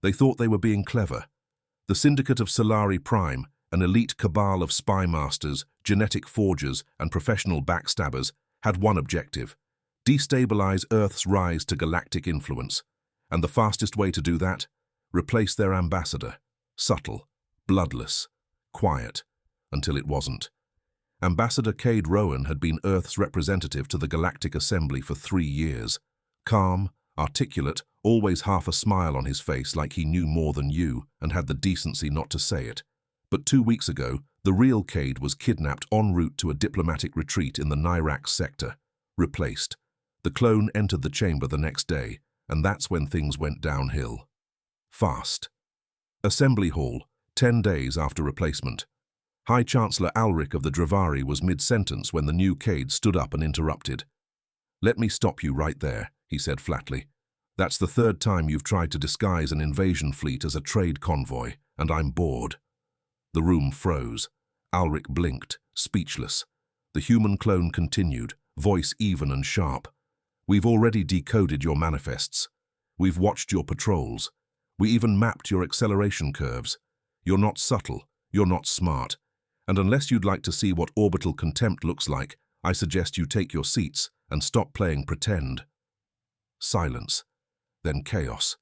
They thought they were being clever. The Syndicate of Solari Prime, an elite cabal of spy masters, genetic forgers, and professional backstabbers, had one objective: destabilize Earth's rise to galactic influence. And the fastest way to do that? Replace their ambassador. Subtle, bloodless, quiet, until it wasn't. Ambassador Cade Rowan had been Earth's representative to the Galactic Assembly for 3 years. Calm, articulate, always half a smile on his face like he knew more than you and had the decency not to say it. But 2 weeks ago, the real Cade was kidnapped en route to a diplomatic retreat in the Nyrax sector. Replaced. The clone entered the chamber the next day, and that's when things went downhill. Fast. Assembly Hall, 10 days after replacement. High Chancellor Alric of the Dravari was mid-sentence when the new Cade stood up and interrupted. "Let me stop you right there," he said flatly. "That's the 3rd time you've tried to disguise an invasion fleet as a trade convoy, and I'm bored." The room froze. Alric blinked, speechless. The human clone continued, voice even and sharp. "We've already decoded your manifests. We've watched your patrols. We even mapped your acceleration curves. You're not subtle, you're not smart. And unless you'd like to see what orbital contempt looks like, I suggest you take your seats and stop playing pretend." Silence. Then chaos.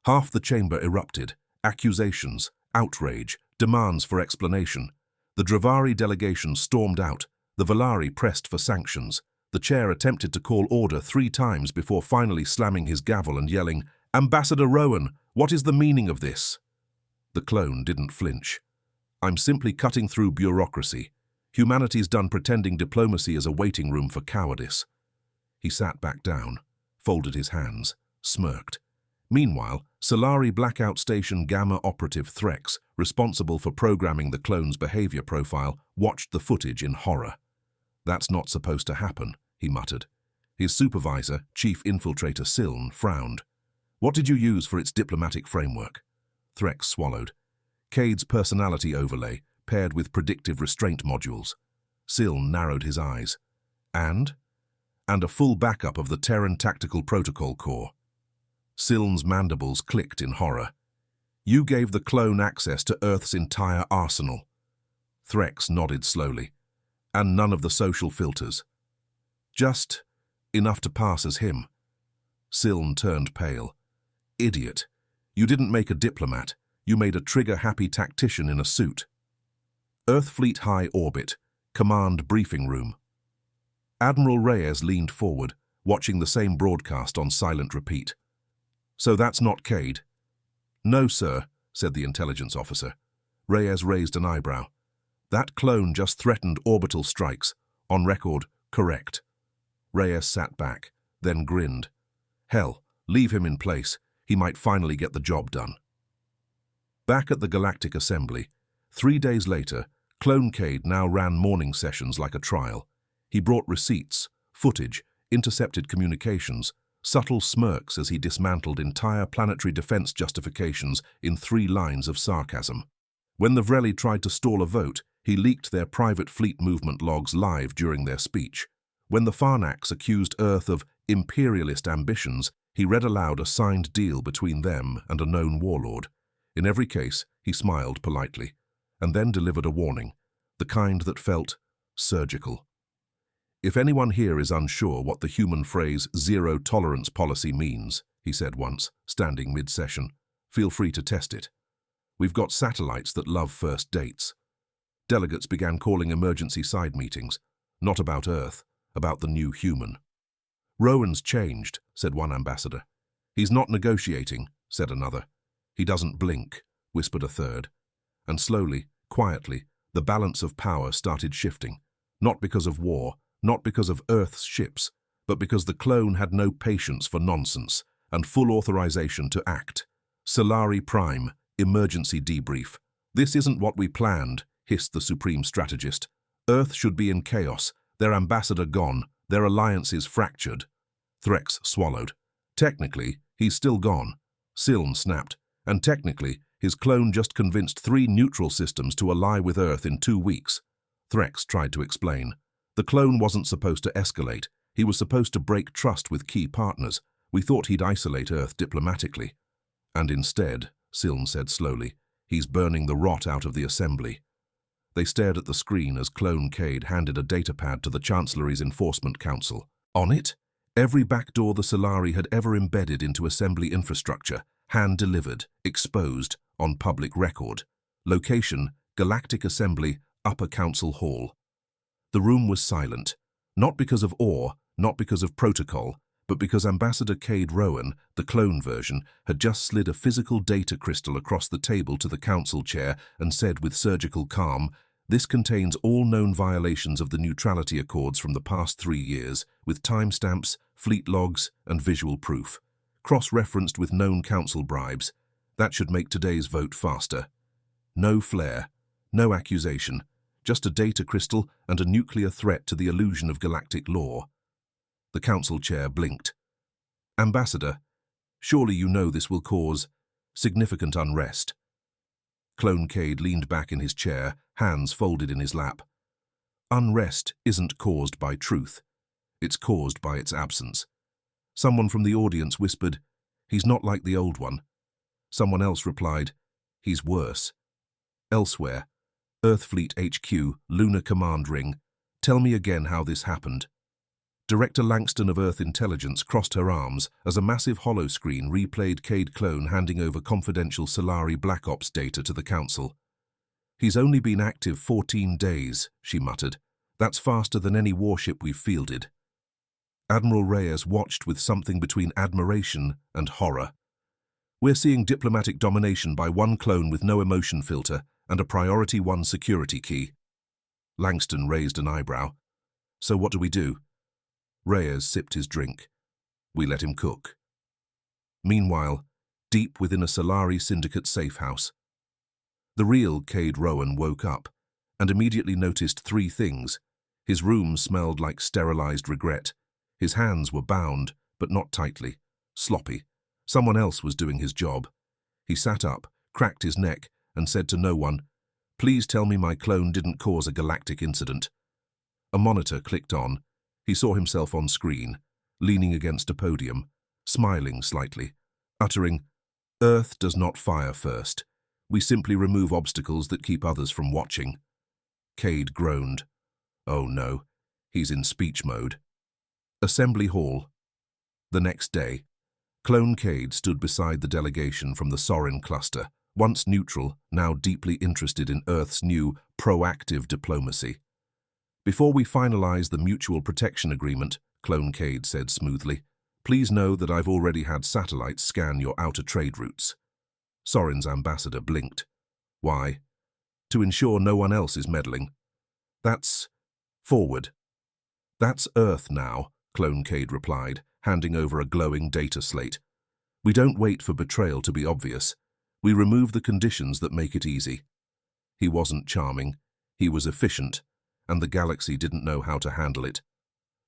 Half the chamber erupted. Accusations, outrage, demands for explanation. The Dravari delegation stormed out. The Valari pressed for sanctions. The chair attempted to call order 3 times before finally slamming his gavel and yelling, "Ambassador Rowan, what is the meaning of this?" The clone didn't flinch. "I'm simply cutting through bureaucracy. Humanity's done pretending diplomacy is a waiting room for cowardice." He sat back down, folded his hands, smirked. Meanwhile, Solari Blackout Station Gamma operative Threx, responsible for programming the clone's behavior profile, watched the footage in horror. "That's not supposed to happen," he muttered. His supervisor, Chief Infiltrator Siln, frowned. "What did you use for its diplomatic framework?" Threx swallowed. "Cade's personality overlay, paired with predictive restraint modules." Siln narrowed his eyes. And a full backup of the Terran Tactical Protocol Core." Siln's mandibles clicked in horror. "You gave the clone access to Earth's entire arsenal." Threx nodded slowly. "And none of the social filters." "Just enough to pass as him." Siln turned pale. "Idiot. You didn't make a diplomat. You made a trigger-happy tactician in a suit." Earth Fleet High Orbit, Command Briefing Room. Admiral Reyes leaned forward, watching the same broadcast on silent repeat. "So that's not Cade?" "No, sir," said the intelligence officer. Reyes raised an eyebrow. "That clone just threatened orbital strikes. On record, correct." Reyes sat back, then grinned. "Hell, leave him in place. He might finally get the job done." Back at the Galactic Assembly, 3 days later, Clone Cade now ran morning sessions like a trial. He brought receipts, footage, intercepted communications, subtle smirks as he dismantled entire planetary defense justifications in 3 lines of sarcasm. When the Vreli tried to stall a vote, he leaked their private fleet movement logs live during their speech. When the Farnax accused Earth of imperialist ambitions, he read aloud a signed deal between them and a known warlord. In every case, he smiled politely, and then delivered a warning, the kind that felt surgical. "If anyone here is unsure what the human phrase zero-tolerance policy means," he said once, standing mid-session, "feel free to test it. We've got satellites that love first dates." Delegates began calling emergency side meetings, not about Earth, about the new human. "Rowan's changed," said one ambassador. "He's not negotiating," said another. "He doesn't blink," whispered a third. And slowly, quietly, the balance of power started shifting, not because of war, not because of Earth's ships, but because the clone had no patience for nonsense and full authorization to act. "Solari Prime, emergency debrief. This isn't what we planned," hissed the supreme strategist. "Earth should be in chaos, their ambassador gone, their alliances fractured." Threx swallowed. "Technically, he's still gone." Siln snapped. "And technically, his clone just convinced 3 neutral systems to ally with Earth in 2 weeks. Threx tried to explain. "The clone wasn't supposed to escalate. He was supposed to break trust with key partners. We thought he'd isolate Earth diplomatically." And instead, Siln said slowly, he's burning the rot out of the assembly. They stared at the screen as Clone Cade handed a datapad to the Chancellery's Enforcement Council. On it, every backdoor the Solari had ever embedded into assembly infrastructure, hand-delivered, exposed, on public record. Location, Galactic Assembly, Upper Council Hall. The room was silent, not because of awe, not because of protocol, but because Ambassador Cade Rowan, the clone version, had just slid a physical data crystal across the table to the council chair and said with surgical calm, "This contains all known violations of the neutrality accords from the past 3 years, with timestamps, fleet logs, and visual proof. Cross-referenced with known council bribes. That should make today's vote faster. No flair, no accusation, just a data crystal and a nuclear threat to the illusion of galactic law." The council chair blinked. "Ambassador, surely you know this will cause significant unrest." Clone Cade leaned back in his chair, hands folded in his lap. "Unrest isn't caused by truth. It's caused by its absence." Someone from the audience whispered, "He's not like the old one." Someone else replied, "He's worse." Elsewhere, Earthfleet HQ, Lunar Command Ring. "Tell me again how this happened." Director Langston of Earth Intelligence crossed her arms as a massive holoscreen replayed Cade Clone handing over confidential Solari Black Ops data to the Council. "He's only been active 14 days, she muttered. "That's faster than any warship we've fielded." Admiral Reyes watched with something between admiration and horror. "We're seeing diplomatic domination by one clone with no emotion filter and a Priority 1 security key." Langston raised an eyebrow. "So what do we do?" Reyes sipped his drink. "We let him cook." Meanwhile, deep within a Solari Syndicate safehouse, the real Cade Rowan woke up and immediately noticed 3 things. His room smelled like sterilized regret. His hands were bound, but not tightly, sloppy. Someone else was doing his job. He sat up, cracked his neck, and said to no one, "Please tell me my clone didn't cause a galactic incident." A monitor clicked on. He saw himself on screen, leaning against a podium, smiling slightly, uttering, "Earth does not fire first. We simply remove obstacles that keep others from watching." Cade groaned. Oh no, he's in speech mode. Assembly Hall. The next day, Clone Cade stood beside the delegation from the Sorin cluster, once neutral, now deeply interested in Earth's new, proactive diplomacy. "Before we finalize the mutual protection agreement," Clone Cade said smoothly, "please know that I've already had satellites scan your outer trade routes." Sorin's ambassador blinked. "Why?" "To ensure no one else is meddling." "That's forward." "That's Earth now," Clone Cade replied, handing over a glowing data slate. "We don't wait for betrayal to be obvious. We remove the conditions that make it easy." He wasn't charming. He was efficient, and the galaxy didn't know how to handle it.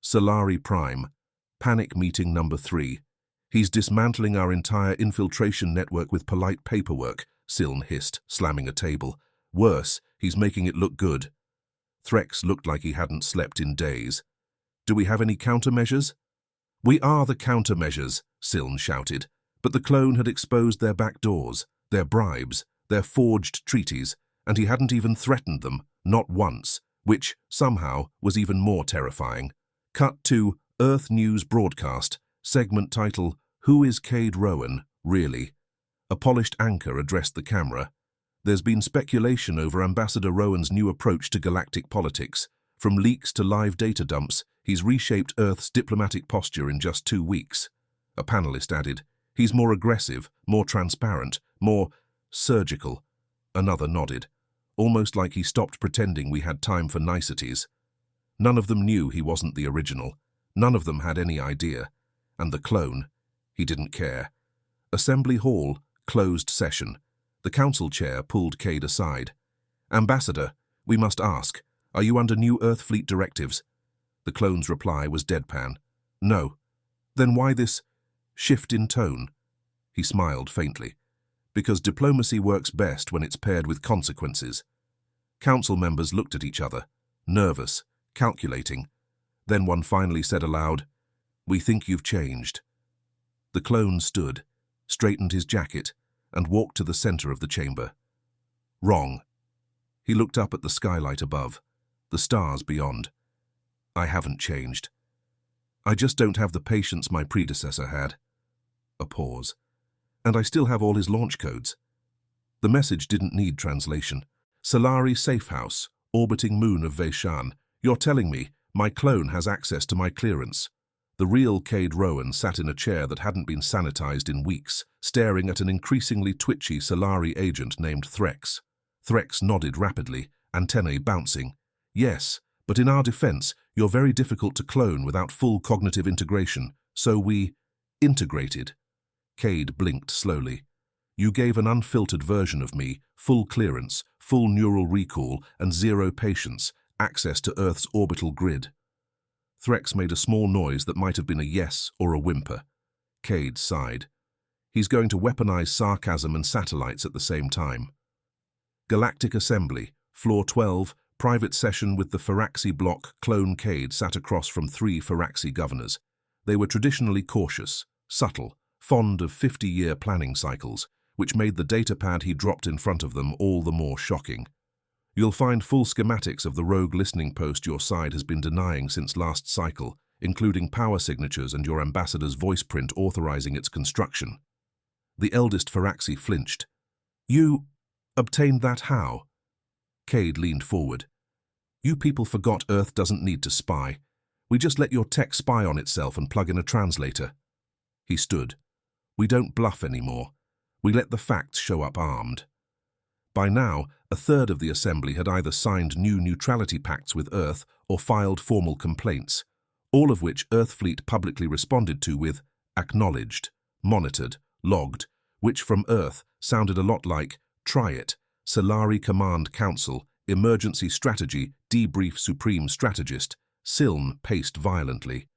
Solari Prime. Panic meeting number 3. "He's dismantling our entire infiltration network with polite paperwork," Siln hissed, slamming a table. "Worse, he's making it look good." Threx looked like he hadn't slept in days. "Do we have any countermeasures?" "We are the countermeasures," Siln shouted. But the clone had exposed their back doors, their bribes, their forged treaties, and he hadn't even threatened them, not once, which, somehow, was even more terrifying. Cut to Earth News broadcast, segment title, "Who is Cade Rowan, really?" A polished anchor addressed the camera. "There's been speculation over Ambassador Rowan's new approach to galactic politics. From leaks to live data dumps, he's reshaped Earth's diplomatic posture in just 2 weeks." A panelist added, "He's more aggressive, more transparent, more surgical." Another nodded, almost like he stopped pretending we had time for niceties. None of them knew he wasn't the original. None of them had any idea. And the clone, he didn't care. Assembly Hall, closed session. The council chair pulled Cade aside. "Ambassador, we must ask, are you under new Earthfleet directives?" The clone's reply was deadpan. "No." "Then why this shift in tone?" He smiled faintly. "Because diplomacy works best when it's paired with consequences." Council members looked at each other, nervous, calculating. Then one finally said aloud, "We think you've changed." The clone stood, straightened his jacket, and walked to the center of the chamber. Wrong. He looked up at the skylight above, the stars beyond. I haven't changed. I just don't have the patience my predecessor had. A pause. And I still have all his launch codes. The message didn't need translation. Solari Safe House, orbiting moon of Vaishan. You're telling me my clone has access to my clearance. The real Cade Rowan sat in a chair that hadn't been sanitized in weeks, staring at an increasingly twitchy Solari agent named Threx. Threx nodded rapidly, antennae bouncing. Yes, but in our defense, you're very difficult to clone without full cognitive integration, so we integrated. Cade blinked slowly. You gave an unfiltered version of me, full clearance, full neural recall, and zero patience, access to Earth's orbital grid. Threx made a small noise that might have been a yes or a whimper. Cade sighed. He's going to weaponize sarcasm and satellites at the same time. Galactic Assembly, Floor 12, private session with the Faraxi bloc. Clone Cade sat across from 3 Faraxi governors. They were traditionally cautious, subtle, fond of 50-year planning cycles, which made the datapad he dropped in front of them all the more shocking. You'll find full schematics of the rogue listening post your side has been denying since last cycle, including power signatures and your ambassador's voice print authorizing its construction. The eldest Faraxi flinched. You obtained that how? Cade leaned forward. You people forgot Earth doesn't need to spy. We just let your tech spy on itself and plug in a translator. He stood. We don't bluff anymore. We let the facts show up armed. By now, a third of the Assembly had either signed new neutrality pacts with Earth or filed formal complaints, all of which Earthfleet publicly responded to with acknowledged, monitored, logged, which from Earth sounded a lot like try it, Solari Command Council, Emergency Strategy, Debrief Supreme Strategist. Siln paced violently.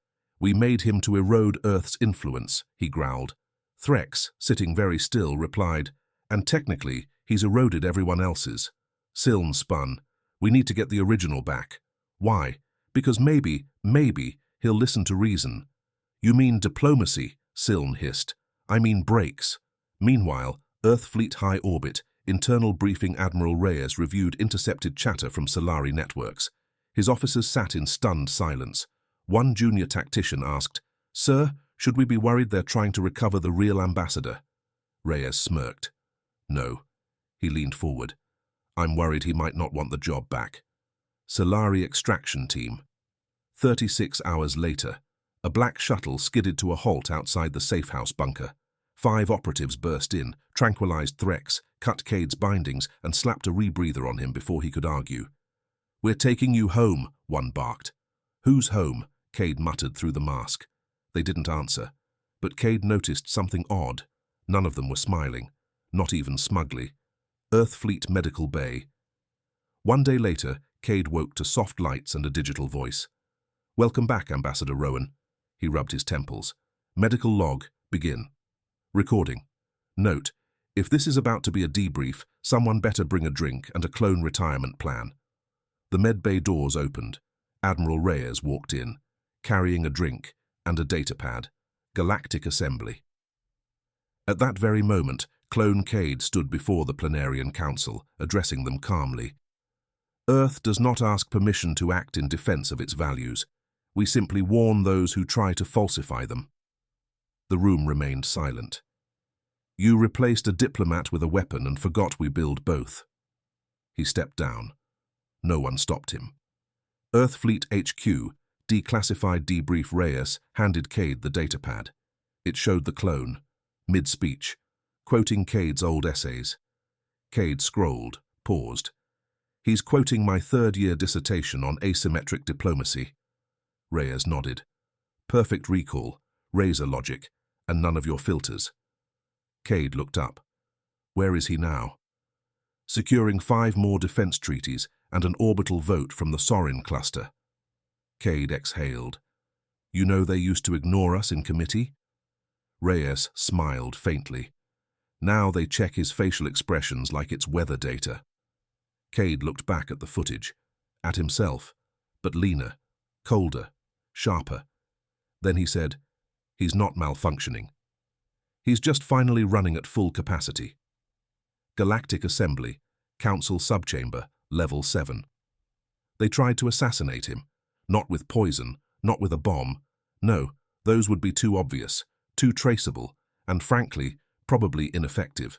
We made him to erode Earth's influence, he growled. Threx, sitting very still, replied, and technically, he's eroded everyone else's. Siln spun. We need to get the original back. Why? Because maybe, he'll listen to reason. You mean diplomacy, Siln hissed. I mean breaks. Meanwhile, Earthfleet High Orbit, internal briefing Admiral Reyes reviewed intercepted chatter from Solari networks. His officers sat in stunned silence. One junior tactician asked, Sir, should we be worried they're trying to recover the real ambassador? Reyes smirked. No. He leaned forward. I'm worried he might not want the job back. Solari extraction team. 36 hours later, a black shuttle skidded to a halt outside the safe house bunker. 5 operatives burst in, tranquilized Threx, cut Cade's bindings, and slapped a rebreather on him before he could argue. We're taking you home, one barked. Who's home? Cade muttered through the mask. They didn't answer, but Cade noticed something odd. None of them were smiling, not even smugly. Earthfleet Medical Bay. One day later, Cade woke to soft lights and a digital voice. Welcome back, Ambassador Rowan. He rubbed his temples. Medical log, begin. Recording. Note, if this is about to be a debrief, someone better bring a drink and a clone retirement plan. The medbay doors opened. Admiral Reyes walked in, carrying a drink and a datapad. Galactic Assembly. At that very moment, Clone Cade stood before the Planarian Council, addressing them calmly. Earth does not ask permission to act in defense of its values. We simply warn those who try to falsify them. The room remained silent. You replaced a diplomat with a weapon and forgot we build both. He stepped down. No one stopped him. Earthfleet HQ, declassified debrief Reyes, handed Cade the datapad. It showed the clone, mid-speech, quoting Cade's old essays. Cade scrolled, paused. He's quoting my third-year dissertation on asymmetric diplomacy. Reyes nodded. Perfect recall, razor logic, and none of your filters. Cade looked up. Where is he now? Securing 5 more defense treaties and an orbital vote from the Sorin cluster. Cade exhaled. You know they used to ignore us in committee? Reyes smiled faintly. Now they check his facial expressions like it's weather data. Cade looked back at the footage, at himself, but leaner, colder, sharper. Then he said, he's not malfunctioning. He's just finally running at full capacity. Galactic Assembly, Council Subchamber, Level 7. They tried to assassinate him. Not with poison, not with a bomb. No, those would be too obvious, too traceable, and frankly, probably ineffective.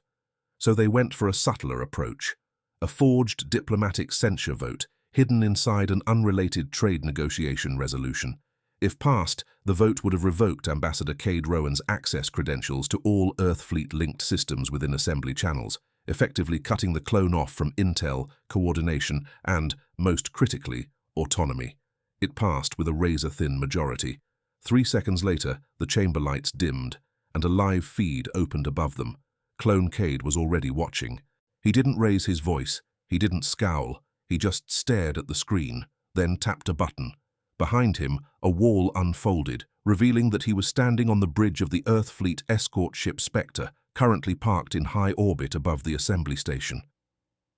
So they went for a subtler approach. A forged diplomatic censure vote hidden inside an unrelated trade negotiation resolution. If passed, the vote would have revoked Ambassador Cade Rowan's access credentials to all Earth Fleet-linked systems within assembly channels, effectively cutting the clone off from intel, coordination, and, most critically, autonomy. It passed with a razor-thin majority. 3 seconds later, the chamber lights dimmed, and a live feed opened above them. Clone Cade was already watching. He didn't raise his voice, he didn't scowl, he just stared at the screen, then tapped a button. Behind him, a wall unfolded, revealing that he was standing on the bridge of the Earth Fleet escort ship Spectre, currently parked in high orbit above the assembly station.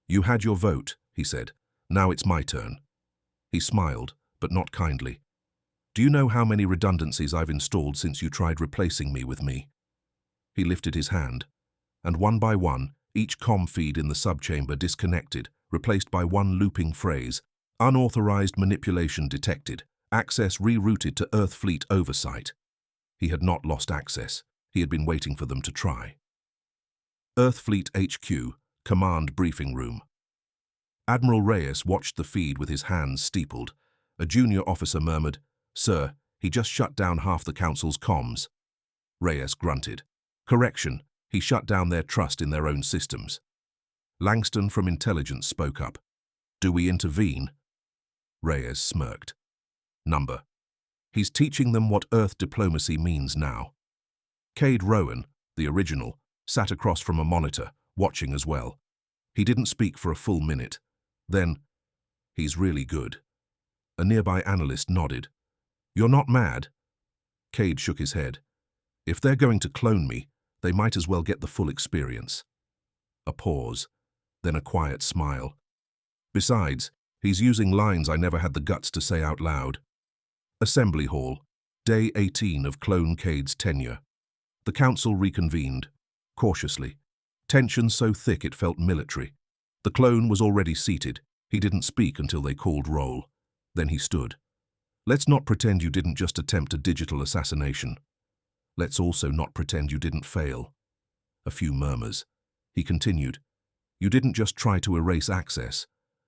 "You had your vote," he said. "Now it's my turn." He smiled, but not kindly. "Do you know how many redundancies I've installed since you tried replacing me with me?" He lifted his hand, and one by one, each comm feed in the subchamber disconnected, replaced by one looping phrase: "Unauthorized manipulation detected. Access rerouted to Earth Fleet oversight." He had not lost access. He had been waiting for them to try. Earth Fleet HQ, Command Briefing Room. Admiral Reyes watched the feed with his hands steepled. A junior officer murmured, "Sir, he just shut down half the Council's comms." Reyes grunted. "Correction, he shut down their trust in their own systems." Langston from Intelligence spoke up. "Do we intervene?" Reyes smirked. "Number. He's teaching them what Earth diplomacy means now." Cade Rowan, the original, sat across from a monitor, watching as well. He didn't speak for a full minute. Then, "He's really good." A nearby analyst nodded. "You're not mad?" Cade shook his head. "If they're going to clone me, they might as well get the full experience." A pause, then a quiet smile. "Besides, he's using lines I never had the guts to say out loud." Assembly Hall, Day 18 of Clone Cade's tenure. The Council reconvened, cautiously. Tension so thick it felt military. The clone was already seated. He didn't speak until they called roll. Then he stood. "Let's not pretend you didn't just attempt a digital assassination. Let's also not pretend you didn't fail." A few murmurs. He continued. "You didn't just try to erase access.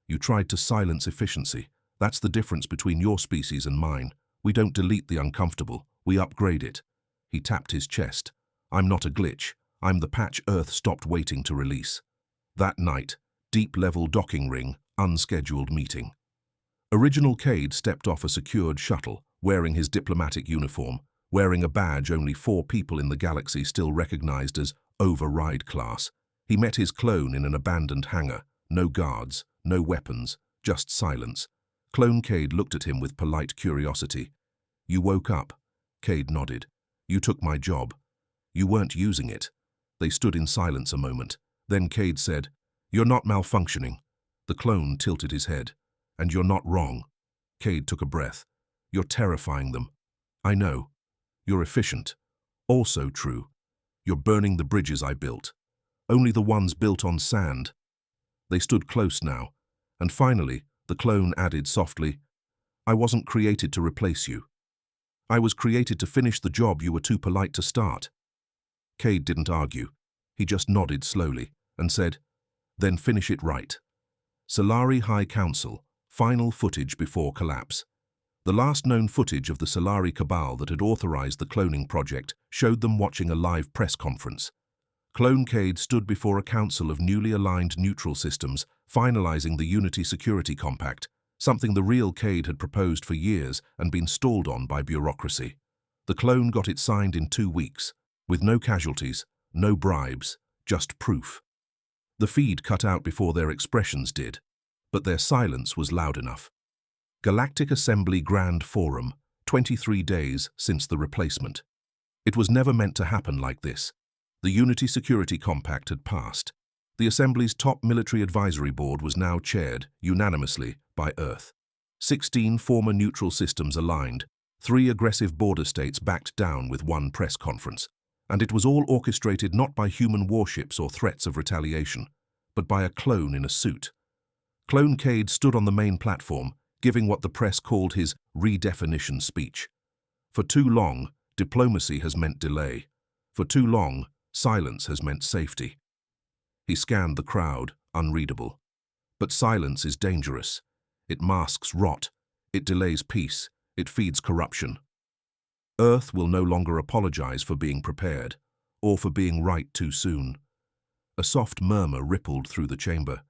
You tried to silence efficiency. That's the difference between your species and mine. We don't delete the uncomfortable. We upgrade it." He tapped his chest. "I'm not a glitch. I'm the patch Earth stopped waiting to release." That night, deep-level docking ring, unscheduled meeting. Original Cade stepped off a secured shuttle, wearing his diplomatic uniform, wearing a badge only 4 people in the galaxy still recognized as Override Class. He met his clone in an abandoned hangar. No guards, no weapons, just silence. Clone Cade looked at him with polite curiosity. "You woke up?" Cade nodded. "You took my job. You weren't using it." They stood in silence a moment. Then Cade said, "You're not malfunctioning." The clone tilted his head. "And you're not wrong." Cade took a breath. "You're terrifying them." "I know. You're efficient." "Also true. You're burning the bridges I built. Only the ones built on sand." They stood close now. And finally, the clone added softly, "I wasn't created to replace you. I was created to finish the job you were too polite to start." Cade didn't argue. He just nodded slowly and said, "Then finish it right." Solari High Council, final footage before collapse. The last known footage of the Solari Cabal that had authorized the cloning project showed them watching a live press conference. Clone Cade stood before a council of newly aligned neutral systems, finalizing the Unity Security Compact, something the real Cade had proposed for years and been stalled on by bureaucracy. The clone got it signed in 2 weeks, with no casualties, no bribes, just proof. The feed cut out before their expressions did, but their silence was loud enough. Galactic Assembly Grand Forum, 23 days since the replacement. It was never meant to happen like this. The Unity Security Compact had passed. The Assembly's top military advisory board was now chaired, unanimously, by Earth. 16 former neutral systems aligned, 3 aggressive border states backed down with 1 press conference. And it was all orchestrated not by human warships or threats of retaliation, but by a clone in a suit. Clone Cade stood on the main platform, giving what the press called his redefinition speech. For too long, diplomacy has meant delay. For too long, silence has meant safety. He scanned the crowd, unreadable. But silence is dangerous. It masks rot. It delays peace. It feeds corruption. Earth will no longer apologize for being prepared, or for being right too soon. A soft murmur rippled through the chamber.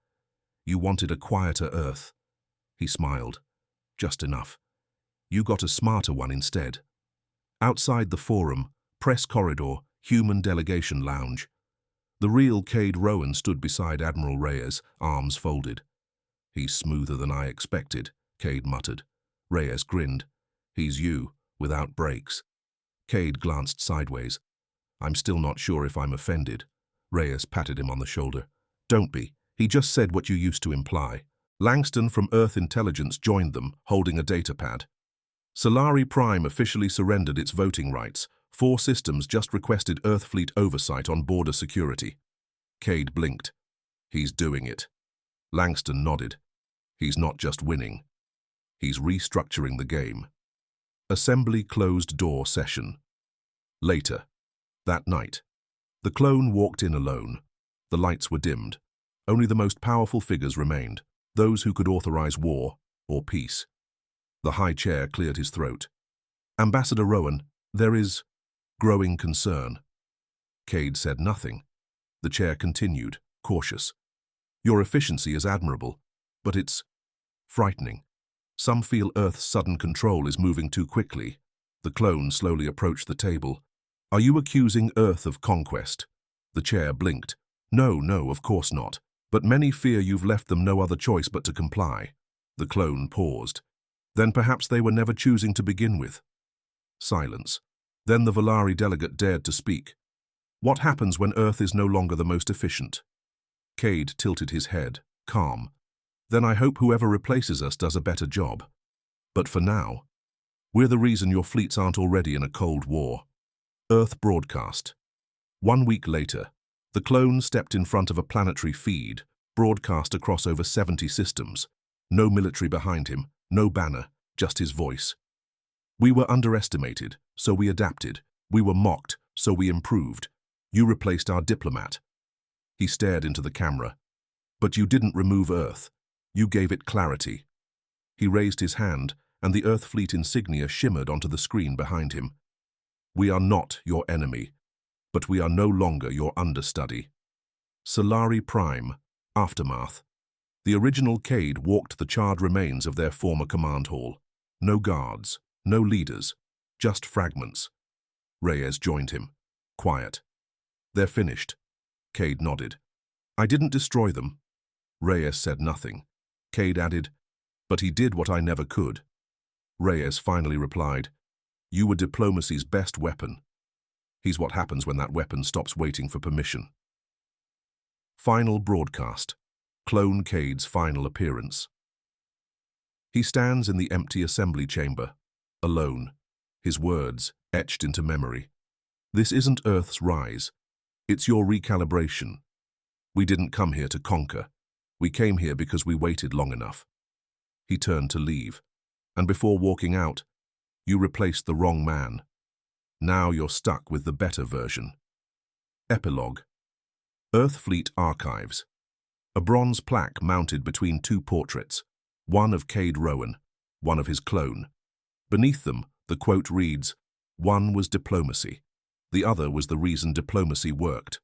You wanted a quieter Earth. He smiled. Just enough. You got a smarter one instead. Outside the forum, press corridor, human delegation lounge. The real Cade Rowan stood beside Admiral Reyes, arms folded. He's smoother than I expected, Cade muttered. Reyes grinned. He's you, without brakes. Cade glanced sideways. I'm still not sure if I'm offended. Reyes patted him on the shoulder. Don't be. He just said what you used to imply. Langston from Earth Intelligence joined them, holding a datapad. Solari Prime officially surrendered its voting rights. 4 systems just requested Earth Fleet oversight on border security. Cade blinked. He's doing it. Langston nodded. He's not just winning. He's restructuring the game. Assembly closed door session. Later. That night. The clone walked in alone. The lights were dimmed. Only the most powerful figures remained, those who could authorize war or peace. The high chair cleared his throat. Ambassador Rowan, there is growing concern. Cade said nothing. The chair continued, cautious. Your efficiency is admirable, but it's frightening. Some feel Earth's sudden control is moving too quickly. The clone slowly approached the table. Are you accusing Earth of conquest? The chair blinked. No, of course not. But many fear you've left them no other choice but to comply. The clone paused. Then perhaps they were never choosing to begin with. Silence. Then the Volari delegate dared to speak. What happens when Earth is no longer the most efficient? Cade tilted his head, calm. Then I hope whoever replaces us does a better job. But for now, we're the reason your fleets aren't already in a Cold War. Earth broadcast. 1 week later, the clone stepped in front of a planetary feed, broadcast across over 70 systems. No military behind him, no banner, just his voice. We were underestimated, so we adapted. We were mocked, so we improved. You replaced our diplomat. He stared into the camera. But you didn't remove Earth. You gave it clarity. He raised his hand, and the Earth fleet insignia shimmered onto the screen behind him. We are not your enemy, but we are no longer your understudy. Solari Prime, Aftermath. The original Cade walked the charred remains of their former command hall. No guards, no leaders, just fragments. Reyes joined him. Quiet. They're finished. Cade nodded. I didn't destroy them. Reyes said nothing. Cade added, but he did what I never could. Reyes finally replied, you were diplomacy's best weapon. He's what happens when that weapon stops waiting for permission. Final broadcast. Clone Cade's final appearance. He stands in the empty assembly chamber, alone, his words etched into memory. This isn't Earth's rise. It's your recalibration. We didn't come here to conquer. We came here because we waited long enough. He turned to leave, and before walking out, you replaced the wrong man. Now you're stuck with the better version. Epilogue. Earth Fleet Archives. A bronze plaque mounted between 2 portraits, one of Cade Rowan, one of his clone. Beneath them, the quote reads, one was diplomacy. The other was the reason diplomacy worked.